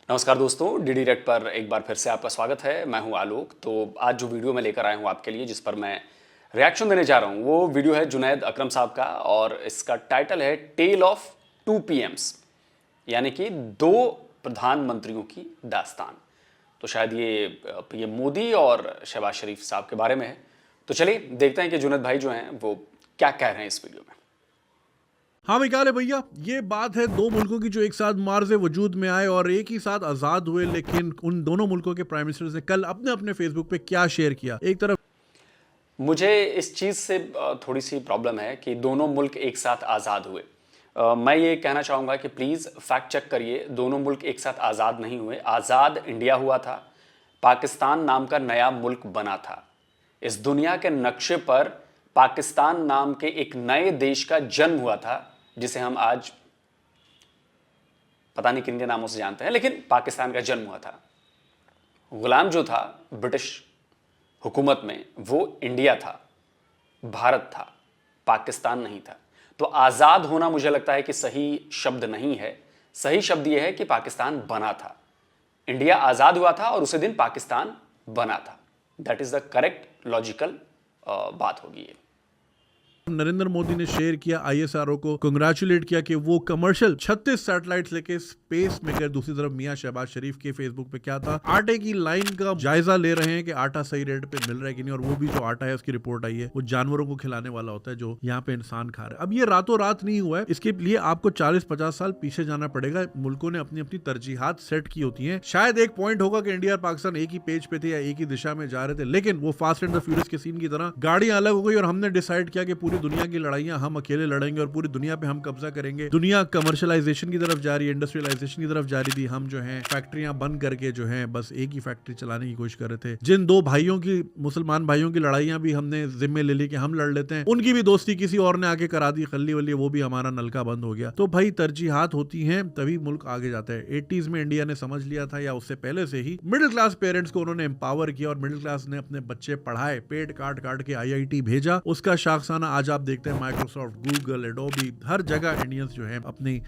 नमस्कार दोस्तों, DD red पर एक बार फिर से आपका स्वागत है। मैं हूं आलोक। तो आज जो वीडियो मैं लेकर आया हूं आपके लिए, जिस पर मैं रिएक्शन देने जा रहा हूं, वो वीडियो है जुनैद अकरम साहब का और इसका टाइटल है टेल ऑफ टू पीएम्स, यानी कि दो प्रधानमंत्रियों की दास्तान। तो शायद ये पीएम मोदी और शहबाज शरीफ साहब के बारे में है। तो चलिए देखते हैं कि जुनैद भाई जो हैं वो क्या कह रहे हैं इस वीडियो में। हाँ मिकाले भैया, ये बात है दो मुल्कों की जो एक साथ मार्ज वजूद में आए और एक ही साथ आजाद हुए। लेकिन उन दोनों मुल्कों के प्राइम मिनिस्टर्स ने कल अपने अपने फेसबुक पे क्या शेयर किया। एक तरफ मुझे इस चीज़ से थोड़ी सी प्रॉब्लम है कि दोनों मुल्क एक साथ आज़ाद हुए। मैं ये कहना चाहूँगा कि प्लीज़ फैक्ट चेक करिए, दोनों मुल्क एक साथ आज़ाद नहीं हुए। आज़ाद इंडिया हुआ था, पाकिस्तान नाम का नया मुल्क बना था। इस दुनिया के नक्शे पर पाकिस्तान नाम के एक नए देश का जन्म हुआ था, जिसे हम आज पता नहीं किन के नामों से जानते हैं, लेकिन पाकिस्तान का जन्म हुआ था। गुलाम जो था ब्रिटिश हुकूमत में, वो इंडिया था, भारत था, पाकिस्तान नहीं था। तो आज़ाद होना मुझे लगता है कि सही शब्द नहीं है। सही शब्द यह है कि पाकिस्तान बना था। इंडिया आज़ाद हुआ था और उसी दिन पाकिस्तान बना था। That is the correct logical बात होगी ये। नरेंद्र मोदी ने शेयर किया, आईएसआरओ को कांग्रेचुलेट किया कि वो कमर्शियल 36 सैटेलाइट्स लेके स्पेस में गए। दूसरी तरफ मियां शहबाज शरीफ के फेसबुक पे क्या था, आटे की लाइन का जायजा ले रहे हैं कि आटा सही रेट पे मिल रहा है कि नहीं। और वो भी जो आटा है उसकी रिपोर्ट आई है वो जानवरों को खिलाने वाला होता है, जो यहाँ पे इंसान खा रहे हैं। अब ये रातों रात नहीं हुआ है, इसके लिए आपको 40-50 साल पीछे जाना पड़ेगा। मुल्कों ने अपनी अपनी तरजीहात सेट की होती है। शायद एक पॉइंट होगा कि इंडिया और पाकिस्तान एक ही पेज पे थे या एक ही दिशा में जा रहे थे, लेकिन वो फास्ट एंड द फ्यूरियस के सीन की तरह गाड़ियां अलग हो गई और हमने डिसाइड किया कि पूरी दुनिया की लड़ाइयां हम अकेले लड़ेंगे और पूरी दुनिया पे हम कब्जा करेंगे। दुनिया कमर्शियलाइजेशन की तरफ जा रही है, इंडस्ट्रियलाइजेशन की तरफ जा रही थी। हम जो है फैक्ट्रियां बंद करके जो है बस एक ही फैक्ट्री चलाने की कोशिश कर रहे थे। जिन दो भाइयों की, मुसलमान भाइयों की लड़ाइयां भी हमने जिम्मे ले ली कि हम लड़ लेते हैं, उनकी भी दोस्ती किसी और ने आके करा दी, खल्ली वल्ली, वो भी हमारा नलका बंद हो गया। तो भाई तरजीहात होती हैं तभी मुल्क आगे जाता है। 80s में इंडिया ने समझ लिया था, या उससे पहले से ही मिडिल क्लास पेरेंट्स को उन्होंने एम्पावर किया और मिडिल क्लास ने अपने बच्चे पढ़ाए, पेट काट काट के IIT भेजा। उसका शाखसाना आज आप देखते हैं माइक्रोसॉफ्ट, गूगल, एडोबी, हर जगह इंडियंस जो है अपनी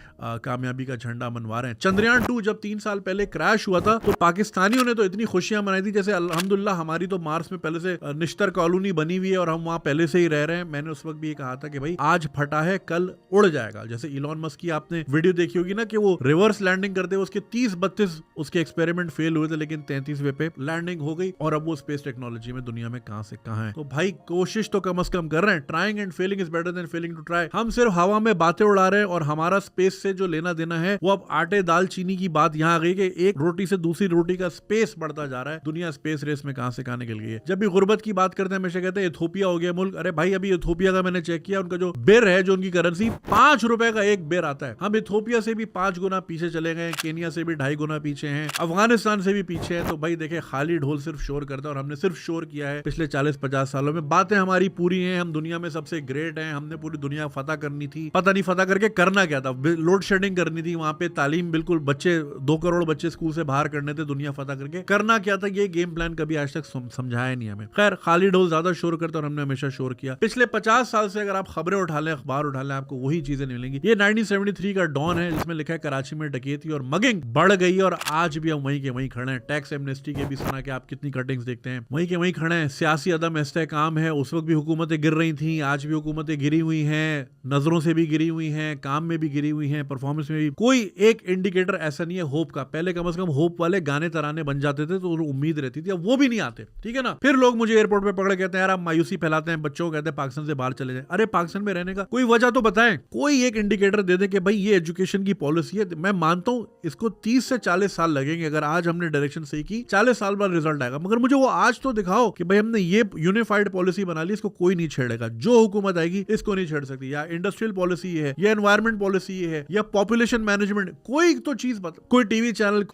कामयाबी का झंडा मनवा रहे हैं। चंद्रयान 2 जब 3 साल पहले क्रैश हुआ था तो पाकिस्तानियों ने तो इतनी खुशियां मनाई थी जैसे अल्हम्दुलिल्लाह हमारी तो मार्स में पहले से निश्तर कॉलोनी बनी हुई है और हम वहां पहले से ही रह रहे हैं। मैंने उस वक्त भी ये कहा था कि भाई आज फटा है कल उड़ जाएगा। जैसे इलॉन मस्क की आपने वीडियो देखी होगी ना कि वो रिवर्स लैंडिंग करते हुए उसके 30-32 उसके एक्सपेरिमेंट फेल हुए थे, लेकिन 33वें पे लैंडिंग हो गई और अब वो स्पेस टेक्नोलॉजी में दुनिया में कहां से कहां है। तो भाई कोशिश तो कम से कम कर रहे हैं। Trying and failing is better than failing to try. हम सिर्फ हवा में बातें उड़ा रहे हैं और हमारा स्पेस से जो लेना देना है वो अब आटे दाल चीनी की बात यहां आ गई कि एक रोटी से दूसरी रोटी का स्पेस बढ़ता जा रहा है। दुनिया स्पेस रेस में कहां से कहां निकल गई है। जब भी गुर्बत की बात करते हैं हमेशा कहते हैं इथोपिया हो गया मुल्क। अरे भाई अभी इथोपिया का मैंने चेक किया, उनका जो बेर है, जो उनकी करेंसी, 5 रुपए का एक बेर आता है। हम इथोपिया से भी 5 गुना पीछे चले गए, केनिया से भी 2.5 गुना पीछे हैं, अफगानिस्तान से भी पीछे हैं। तो भाई देखे खाली ढोल सिर्फ शोर करता है और हमने सिर्फ शोर किया है पिछले 40-50 सालों में। बातें हमारी पूरी हैं, हम दुनिया में सबसे ग्रेट हैं, हमने पूरी दुनिया फतह करनी थी। पता नहीं फतह करके करना क्या था, लोड शेडिंग करनी थी वहां पे, तालीम बिल्कुल बच्चे 2 करोड़ बच्चे स्कूल से बाहर करने थे दुनिया फतह करके। करना क्या था ये गेम प्लान कभी आज तक समझाया नहीं हमें। खैर खाली ढोल ज्यादा शोर करते और हमने हमेशा शोर किया। पिछले 50 साल से अगर आप खबरें उठा लें, अखबार उठा लें, आपको वही चीजें मिलेंगी। ये 1973 का डॉन है जिसमें लिखा है कराची में डकैती और मगिंग बढ़ गई और आज भी हम वहीं के वहीं खड़े हैं। टैक्स एमनेस्टी के भी सुना कि आप कितनी कटिंग्स देखते हैं, वहीं के वहीं खड़े हैं। सियासी अदम इस्तेहकाम है, उस वक्त भी हुकूमतें गिर रही थी, आज भी हुकूमतें गिरी हुई हैं, नजरों से भी गिरी हुई हैं, काम में भी गिरी हुई हैं, परफॉर्मेंस में भी। कोई एक इंडिकेटर ऐसा नहीं है होप का। पहले कम से कम होप वाले गाने तराने बन जाते थे तो उम्मीद रहती थी, अब वो भी नहीं आते। ठीक है ना। फिर लोग मुझे एयरपोर्ट पे पकड़ कहते हैं यार आप मायूसी फैलाते हैं, बच्चों को कहते हैं पाकिस्तान से बाहर चले जाए। अरे पाकिस्तान में रहने का कोई वजह तो बताएं, कोई एक इंडिकेटर दे दे कि भाई ये एजुकेशन की पॉलिसी है। मैं मानता हूं इसको 30 से 40 साल लगेंगे। अगर आज हमने डायरेक्शन सही की, 40 साल बाद रिजल्ट आएगा, मगर मुझे वो आज तो दिखाओ कि भाई हमने ये यूनिफाइड पॉलिसी बना ली, इसको कोई नहीं छेड़ेगा। जो हुकूमत आएगी इसको नहीं छेड़ सकती। या इंडस्ट्रियल पॉलिसी है, या एनवायरमेंट पॉलिसी है, या पॉपुलेशन मैनेजमेंट, कोई तो चीज बता, कोई टीवी चैनल।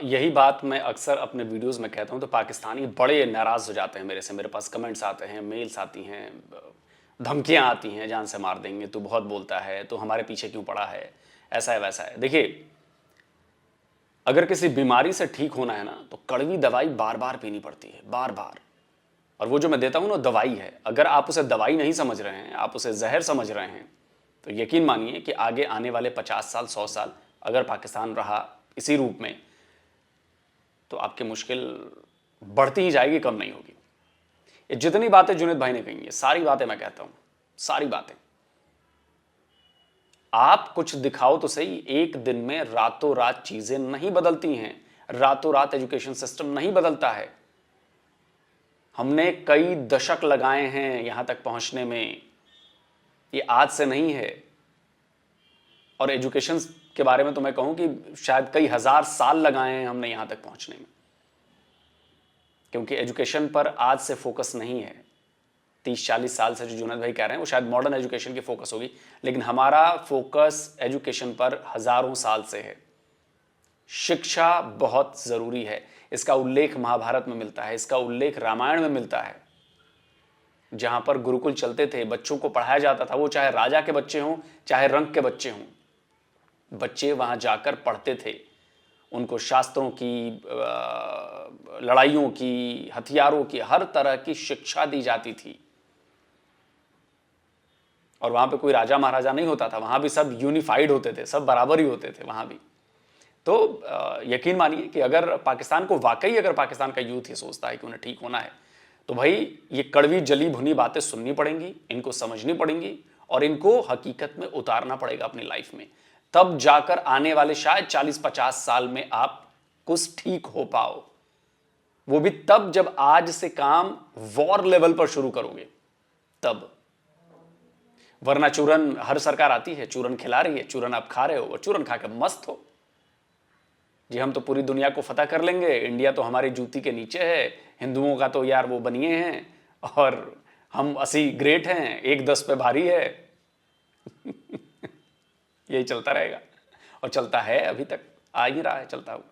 यही बात मैं अक्सर अपने वीडियोस में कहता हूं, तो पाकिस्तानी बड़े नाराज हो जाते हैं मेरे से। मेरे पास कमेंट्स आते हैं, मेल्स आती हैं, धमकियां आती हैं, जान से मार देंगे, तू बहुत बोलता है, तो हमारे पीछे क्यों पड़ा है, ऐसा है वैसा है। देखिए, अगर किसी बीमारी से ठीक होना है ना तो कड़वी दवाई बार बार पीनी पड़ती है, बार बार। और वो जो मैं देता हूं ना दवाई है। अगर आप उसे दवाई नहीं समझ रहे हैं, आप उसे जहर समझ रहे हैं, तो यकीन मानिए कि आगे आने वाले 50 साल 100 साल अगर पाकिस्तान रहा इसी रूप में, तो आपकी मुश्किल बढ़ती ही जाएगी, कम नहीं होगी। ये जितनी बातें जुनैद भाई ने कही है, सारी बातें मैं कहता हूं, सारी बातें। आप कुछ दिखाओ तो सही, एक दिन में रातों रात चीजें नहीं बदलती हैं, रातों रात एजुकेशन सिस्टम नहीं बदलता है। हमने कई दशक लगाए हैं यहां तक पहुंचने में, ये आज से नहीं है। और एजुकेशन के बारे में तो मैं कहूं कि शायद कई हजार साल लगाए हैं हमने यहां तक पहुंचने में, क्योंकि एजुकेशन पर आज से फोकस नहीं है। 30-40 साल से जो जुनैद भाई कह रहे हैं वो शायद मॉडर्न एजुकेशन की फोकस होगी, लेकिन हमारा फोकस एजुकेशन पर हजारों साल से है। शिक्षा बहुत जरूरी है, इसका उल्लेख महाभारत में मिलता है, इसका उल्लेख रामायण में मिलता है। जहां पर गुरुकुल चलते थे, बच्चों को पढ़ाया जाता था, वो चाहे राजा के बच्चे हों चाहे रंक के बच्चे हों, बच्चे वहां जाकर पढ़ते थे। उनको शास्त्रों की, लड़ाइयों की, हथियारों की, हर तरह की शिक्षा दी जाती थी। और वहां पे कोई राजा महाराजा नहीं होता था, वहां भी सब यूनिफाइड होते थे, सब बराबर ही होते थे वहां भी। तो यकीन मानिए कि अगर पाकिस्तान को वाकई, अगर पाकिस्तान का यूथ ये सोचता है कि उन्हें ठीक होना है, तो भाई ये कड़वी जली भुनी बातें सुननी पड़ेंगी, इनको समझनी पड़ेंगी और इनको हकीकत में उतारना पड़ेगा अपनी लाइफ में। तब जाकर आने वाले शायद 40-50 साल में आप कुछ ठीक हो पाओ। वो भी तब जब आज से काम वॉर लेवल पर शुरू करोगे तब। वरना चूरन, हर सरकार आती है, चूरन खिला रही है, चूरन आप खा रहे हो और चूरन खा के मस्त हो जी। हम तो पूरी दुनिया को फतह कर लेंगे, इंडिया तो हमारी जूती के नीचे है, हिंदुओं का तो यार वो बनिए हैं और हम 80 ग्रेट हैं, 1-10 पे भारी है। यही चलता रहेगा और चलता है, अभी तक आ ही रहा है, चलता हुआ।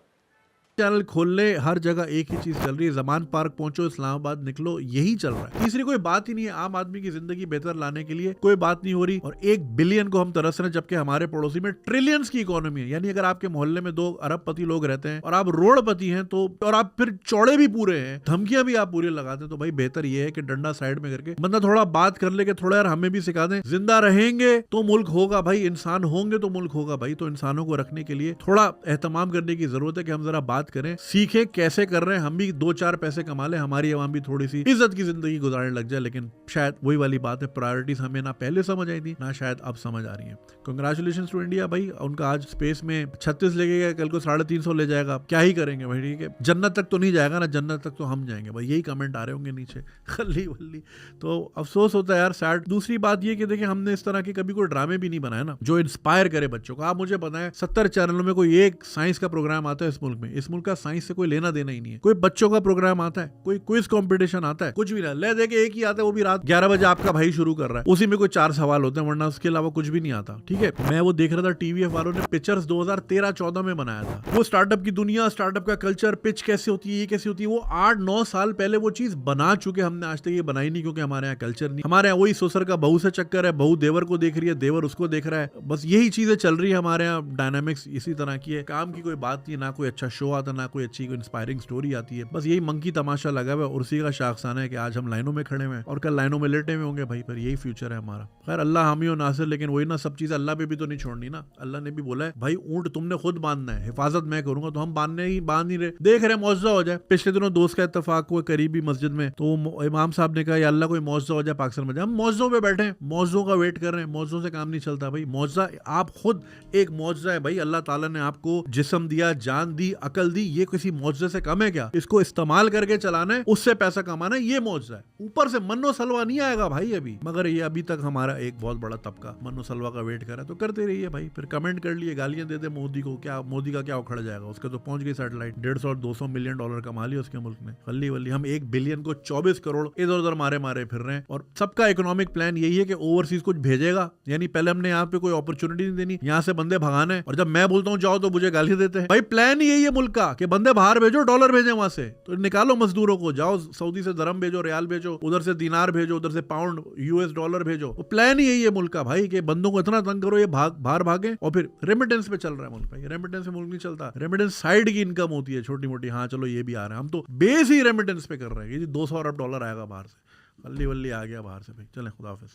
चैनल खोल ले, हर जगह एक ही चीज चल रही है, जमान पार्क पहुंचो, इस्लामाबाद निकलो, यही चल रहा है। तीसरी कोई बात ही नहीं है। आम आदमी की जिंदगी बेहतर लाने के लिए कोई बात नहीं हो रही और 1 बिलियन को हम तरस रहे हैं, जबकि हमारे पड़ोसी में ट्रिलियंस की इकोनॉमी है। यानी अगर आपके मोहल्ले में 2 अरबपति लोग रहते हैं और आप रोडपति हैं तो, और आप फिर चौड़े भी पूरे हैं, धमकियां भी आप पूरी लगाते हैं, तो भाई बेहतर ये है कि डंडा साइड में करके बंदा थोड़ा बात कर ले कि थोड़ा यार हमें भी सिखा दें। जिंदा रहेंगे तो मुल्क होगा भाई, इंसान होंगे तो मुल्क होगा भाई। तो इंसानों को रखने के लिए थोड़ा एहतमाम करने की जरूरत है कि हम जरा बात करें, सीखें कैसे कर रहे हैं, हम भी 2-4 पैसे कमा ले, हमारी आवाम भी थोड़ी सी इज्जत की जिंदगी गुजारने लग जाए। लेकिन शायद वही वाली बात है, प्रायोरिटीज हमें ना पहले समझ आई थी ना शायद अब समझ आ रही है। कांग्रेचुलेशंस टू इंडिया भाई, उनका आज स्पेस में 36 ले गया, कल को 350 ले जाएगा, क्या ही करेंगे भाई। ठीक है, जन्नत तक तो नहीं जाएगा ना, जन्नत तक तो हम जाएंगे भाई, यही कमेंट आ रहे होंगे नीचे खल्ली वल्ली। तो अफसोस होता है यार, सैड। दूसरी बात ये कि देखिए हमने इस तरह के कभी कोई ड्रामे भी नहीं बनाए ना जो इंस्पायर करे बच्चों को। आप मुझे बताएं 70 चैनलों में कोई एक साइंस का प्रोग्राम आता है इस मुल्क में? इस मुल्क का साइंस से कोई लेना देना ही नहीं है। कोई बच्चों का प्रोग्राम आता है, कोई क्विज कंपटीशन आता है, कुछ भी ना। ले देके एक ही आता है, वो भी रात 11 बजे आपका भाई शुरू कर रहा है, उसी में कोई 4 सवाल होते हैं, वरना उसके अलावा कुछ भी नहीं आता। ठीक है, मैं वो देख रहा था, टीवीएफ वालों ने पिक्चर्स 2013-14 में बनाया था, वो स्टार्टअप की दुनिया, स्टार्टअप का कल्चर, पिच कैसे होती है, ये कैसे होती है, वो 8-9 साल पहले वो चीज बना चुके। हमने आज तक ये बनाई नहीं क्योंकि हमारे यहाँ कल्चर नहीं। हमारे यहाँ वही ससुर का बहू से चक्कर है, बहू देवर को देख रही है, देवर उसको देख रहा है, बस यही चीजें चल रही है हमारे यहाँ। डायनामिक्स इसी तरह की है, काम की कोई बात नहीं, ना कोई अच्छा शो आता, ना कोई अच्छी कोई इंस्पायरिंग स्टोरी आती है। बस यही मंकी तमाशा लगा हुआ है और उसी का शाखसाना है कि आज हम लाइनों में खड़े हुए हैं और कल लाइनों में लेटे हुए होंगे भाई। पर यही फ्यूचर है हमारा। खैर अल्लाह हामी और नासिर, लेकिन वही ना, सब चीज अल्लाह पे भी तो नहीं छोड़नी ना। अल्लाह ने भी बोला है भाई ऊंट तुमने खुद बांधना है, हिफाजत मैं करूंगा। तो हम बांध नहीं रहे, देख रहे मौजूदा हो जाए। पिछले दिनों दोस्त का इत्तेफाक हुआ करीबी मस्जिद में, तो इमाम साहब ने कहा या अल्लाह कोई मौजूदा हो जाए पाकिस्तान में। हम मौजूदों पे बैठे हैं, मौजूदों का वेट कर रहे हैं, मौजूदों से काम नहीं चलता भाई। मौजूदा आप खुद एक मौजूदा है भाई। अल्लाह ताला ने आपको जिस्म दिया, जान दी, अकल दी, ये किसी मौजूदे से कम है क्या? इसको इस्तेमाल करके चलाना है, उससे पैसा कमाना है, ये मौजूदा है। ऊपर से मन्नो सलवा नहीं आएगा भाई अभी। मगर ये अभी तक हमारा एक बहुत बड़ा तबका मन्नो सलवा का वेट कर रहा है। तो करते रहिए भाई, फिर कमेंट कर लिए, गालियां दे दे मोदी को, क्या मोदी का क्या उखड़ जाएगा? उसके तो पहुंच गई सैटेलाइट, 150-200 मिलियन डॉलर कमा लिया उसके मुल्क ने, खल्ली वल्ली। हम 1 बिलियन को 24 करोड़ इधर उधर मारे फिर रहे हैं। और सबका इकोनॉमिक प्लान यही है कि ओवरसीज कुछ भेजेगा, यानी पहले हमने यहाँ पे कोई अपॉर्चुनिटी नहीं देनी, यहाँ से बंदे भगाने हैं, और जब मैं बोलता हूँ जाओ तो मुझे गाली देते हैं भाई। प्लान यही है मुल्क का कि बंदे बाहर भेजो, डॉलर भेजे वहां से, तो निकालो मजदूरों को, जाओ सऊदी से दरम भेजो, रियाल भेजो, उधर से दिनार भेजो, उधर से पाउंड यूएस डॉलर भेजो। तो प्लान ही यही है मुल्क का भाई कि बंदों को इतना तंग करो ये बाहर भागे। और फिर रेमिटेंस पे चल रहा है मुल्क भाई। रेमिटेंस से मुल्क नहीं चलता, रेमिटेंस साइड की इनकम होती है छोटी मोटी। हाँ चलो ये भी आ रहा है, हम तो बेस ही रेमिटेंस पे कर रहे हैं। 200 अरब डॉलर आएगा बाहर से, अल्ली वल्ली आ गया बाहर से भाई। चलें, खुदा हाफिज।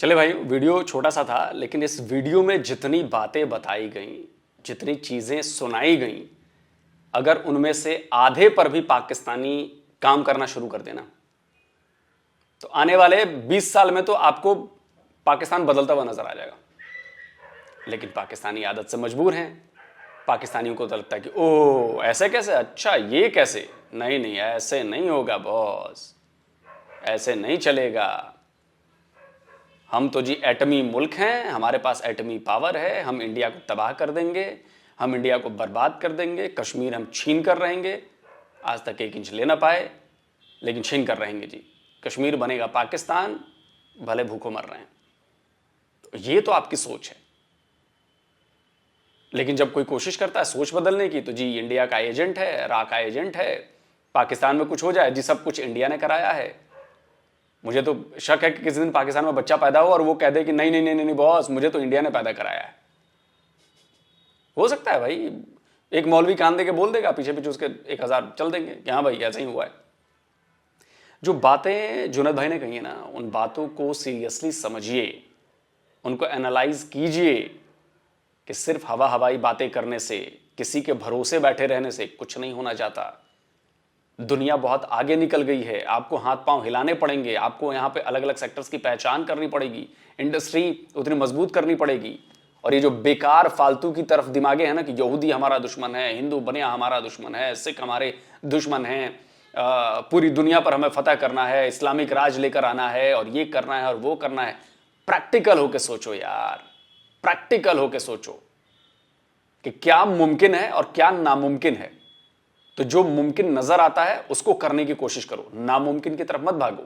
चले भाई, वीडियो छोटा सा था, लेकिन इस वीडियो में जितनी बातें बताई गई जितनी चीजें सुनाई गई, अगर उनमें से आधे पर भी पाकिस्तानी काम करना शुरू कर देना, तो आने वाले 20 साल में तो आपको पाकिस्तान बदलता हुआ नजर आ जाएगा। लेकिन पाकिस्तानी आदत से मजबूर हैं। पाकिस्तानियों को तो लगता है कि ओह ऐसे कैसे, अच्छा ये कैसे, नहीं नहीं ऐसे नहीं होगा बॉस, ऐसे नहीं चलेगा। हम तो जी एटमी मुल्क हैं, हमारे पास एटमी पावर है, हम इंडिया को तबाह कर देंगे, हम इंडिया को बर्बाद कर देंगे, कश्मीर हम छीन कर रहेंगे। आज तक 1 इंच ले ना पाए, लेकिन छीन कर रहेंगे जी। कश्मीर बनेगा पाकिस्तान, भले भूखों मर रहे हैं। तो ये तो आपकी सोच है। लेकिन जब कोई कोशिश करता है सोच बदलने की, तो जी इंडिया का एजेंट है, रा का एजेंट है, पाकिस्तान में कुछ हो जाए जी सब कुछ इंडिया ने कराया है। मुझे तो शक है कि किसी दिन पाकिस्तान में बच्चा पैदा हो और वो कह दे कि नहीं नहीं नहीं नहीं बॉस, मुझे तो इंडिया ने पैदा कराया है। हो सकता है भाई, एक मौलवी कान दे के बोल देगा, पीछे पीछे उसके 1000 चल देंगे कि हाँ भाई ऐसा ही हुआ है। जो बातें जुनैद भाई ने कही है ना, उन बातों को सीरियसली समझिए, उनको एनालाइज कीजिए कि सिर्फ हवा हवाई बातें करने से, किसी के भरोसे बैठे रहने से कुछ नहीं होना चाहता। दुनिया बहुत आगे निकल गई है, आपको हाथ पांव हिलाने पड़ेंगे, आपको यहां पे अलग अलग सेक्टर्स की पहचान करनी पड़ेगी, इंडस्ट्री उतनी मजबूत करनी पड़ेगी। और ये जो बेकार फालतू की तरफ दिमागे हैं ना कि यहूदी हमारा दुश्मन है, हिंदू बनिया हमारा दुश्मन है, सिख हमारे दुश्मन हैं, पूरी दुनिया पर हमें फतह करना है, इस्लामिक राज लेकर आना है, और ये करना है और वो करना है। प्रैक्टिकल होके सोचो यार, प्रैक्टिकल होके सोचो कि क्या मुमकिन है और क्या नामुमकिन है। तो जो मुमकिन नजर आता है उसको करने की कोशिश करो, नामुमकिन की तरफ मत भागो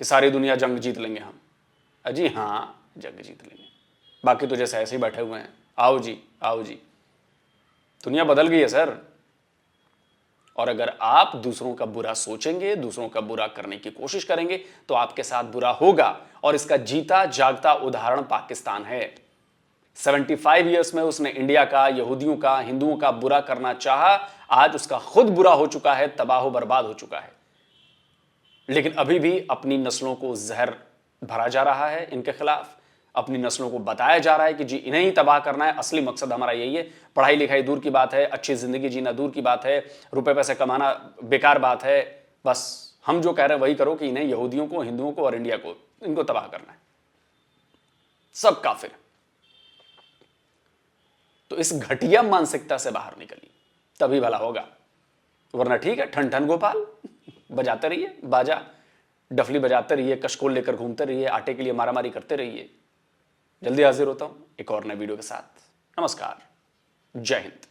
कि सारी दुनिया जंग जीत लेंगे हम। अजी हाँ जंग जीत लेंगे, बाकी तो जैसे ऐसे ही बैठे हुए हैं, आओ जी आओ जी। दुनिया बदल गई है सर। और अगर आप दूसरों का बुरा सोचेंगे, दूसरों का बुरा करने की कोशिश करेंगे, तो आपके साथ बुरा होगा। और इसका जीता जागता उदाहरण पाकिस्तान है। 75 ईयर्स में उसने इंडिया का, यहूदियों का, हिंदुओं का बुरा करना चाहा, आज उसका खुद बुरा हो चुका है, तबाह बर्बाद हो चुका है। लेकिन अभी भी अपनी नस्लों को जहर भरा जा रहा है इनके खिलाफ, अपनी नस्लों को बताया जा रहा है कि जी इन्हें ही तबाह करना है, असली मकसद हमारा यही है। पढ़ाई लिखाई दूर की बात है, अच्छी जिंदगी जीना दूर की बात है, रुपए पैसे कमाना बेकार बात है। बस हम जो कह रहे हैं वही करो कि इन्हें, यहूदियों को, हिंदुओं को और इंडिया को, इनको तबाह करना है। सब काफिर। तो इस घटिया मानसिकता से बाहर निकलिए, तभी भला होगा। वरना ठीक है, ठन ठन गोपाल बजाते रहिए, बाजा डफली बजाते रहिए, कशकोल लेकर घूमते रहिए, आटे के लिए मारामारी करते रहिए। जल्दी हाजिर होता हूं एक और नए वीडियो के साथ। नमस्कार, जय हिंद।